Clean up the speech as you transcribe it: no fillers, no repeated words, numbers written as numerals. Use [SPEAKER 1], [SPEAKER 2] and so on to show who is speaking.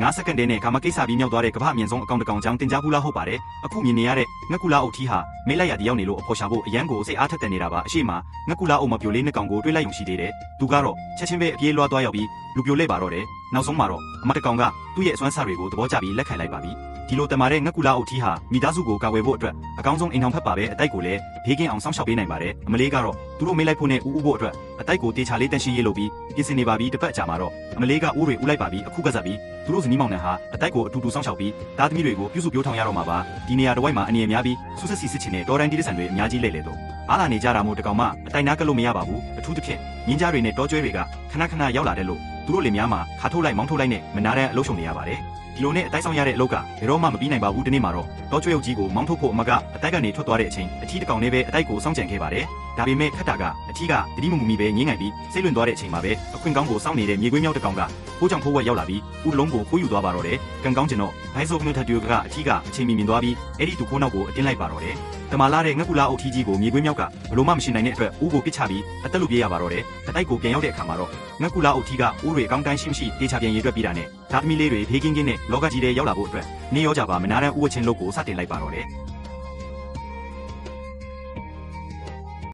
[SPEAKER 1] 9 စက္ကန့်တည်းနဲ့ကာမကိစ္စပြီးမြောက်သွားတဲ့ကမ္ဘာအမြင့်ဆုံးအကောင်တကောင်ကြောင့်တင်ကြားဘူးလားဟုတ်ပါတယ်အခုမြင်နေရတဲ့ငှက်ကူလာအုပ်ထီးဟာမေးလိုက်ရတယောက်နေလို့အဖော်ရှာဖို့အရန်ကိုစိတ်အားထက်သန်နေတာပါအရှိမငှက်ကူလာအုပ်မပြိုလေးနှစ်ကောင်ကိုတွေးလိုက်ရုံရှိသေးတယ်သူကတော့ချက်ချင်းပဲအပြေးလွှားသွားရောက်ပြီးလူပြိုလဲပါတော့တယ်နောက်ဆုံးမှာတော့အမတကောင်ကသူ့ရဲ့အစွမ်းစားတွေကိုသဘောကျပြီးလက်ခံလိုက်ပါပြီဒီလိုတမာတဲ့ငှက်ကူလာအုပ်ထီးဟာမိသားစုကိုကာဝယ်ဖို့အတွက်အကောင်းဆုံးအိမ်ထောင်ဖက်ပါပဲအတိုက်ကိုလည်းဘေးကင်းအောင်စောင့်ရှောက်ပေးနိုင်ပါတယ်အမလေးကတော့သူတို့မေးလိုက်ဖို့နဲ့ဥဥဖို့အတွက်အတိုက်ကိုတေချာလေးတန်ရှင်းရေးလုပ်ပြီးပြင်ဆင်နေပါပြီတစ်ပတ်ကြာမှာတော့အမလေးကဥတွေဥလိုက်ပါပြီအခုကစားပြီးသူတို့ဇနီးမောင်နှံဟာအတိုက်ကိုအတူတူစောင့်ရှောက်ပြီးသားသမီးတွေကိုပြုစုပြောထောင်ရတော့မှာပါဒီနေရာတစ်ဝိုက်မှာအနေအများပြီးဆုဆက်စီစစ်ချင်တဲ့တော်တိုင်းတိရစ္ဆာန်တွေအများကြီးလဲလေတော့အားလာနေကြတာမို့တကောင်မှအတိုက်နားကလို့မရပါဘူးအထူးသဖြင့်မြင်းကြားတွေနဲ့တောကျွဲတွေကခဏခဏရောက်လာတဲ့လို့သူတို့လေများမှာခါထုတ်လိုက်မောင်းထုတ်လိုက်နဲ့မနာတဲ့အလုပ်ရှုံနေရပါတယ်ဒီလိုနဲ့အတိုက်ဆောင်ရတဲ့အလုပ်ကဘယ်တော့မှမပြီးနိုင်ပါဘူးဒီနေ့မှာတော့တောကျွဲအုပ်ကြီးကိုမောင်းထုတ်ဖို့အမကအတိုက်ကနေထွက်သွားတဲ့အချိန်အထီးတစ်ကောင်နဲ့ပဲအတိုက်ကိုစောင့်ကြံခဲ့ပါတယ်ဒါပေမဲ့ခက်တာကအထီးကတတိမမူမီပဲငင်းငိုင်ပြီးစိတ်လွန်သွားတဲ့အချိန်မှာပဲအခွင့်ကောင်းကိုစောင့်နေတဲ့မြေခွေးမြောက်တစ်ကောင်ကဖိုးကြောင်ဖိုးဝက်ရောက်လာပြီးဥလုံးကိုခိုးယူသွားပါတော့တယ်ကံကောင်းကျင်တော့ဘိုင်းဆိုကနွတ်ထတူကအထီးကအချိန်မီမြင်သွားပြီးအဲ့ဒီသူခိုးနောက်ကိုအတင်းလိုက်ပါတော့တယ်တမလာတဲ့ငှက်ကူလာအုပ်ထီးကြီးကိုမြေခွေးမြောက်ကဘလို့မှမရှိနိုင်တဲ့အတွက်ဥကိုပစ်ချပြီးအသက်လုပြေးရပါတော့တယ်အတိုက်ကိုပြန်ရောက်တဲ့အခါမှာတော့ငှက်ကူလာအုပ်ထီးကဥတွေအကောင်းတိုင်းရှိမရှိတေချာပြန်ရေတွက်ပြီးတာနဲ့ဓာတ်သမီးလေးတွေဖေးကင်းကင်းနဲ့လောကကြီးထဲရောက်လာဖို့အတွက်နေရောကြပါမနာတဲ့ဥဝချင်းလုတ်ကိုစတင်လိုက်ပါတော့တယ်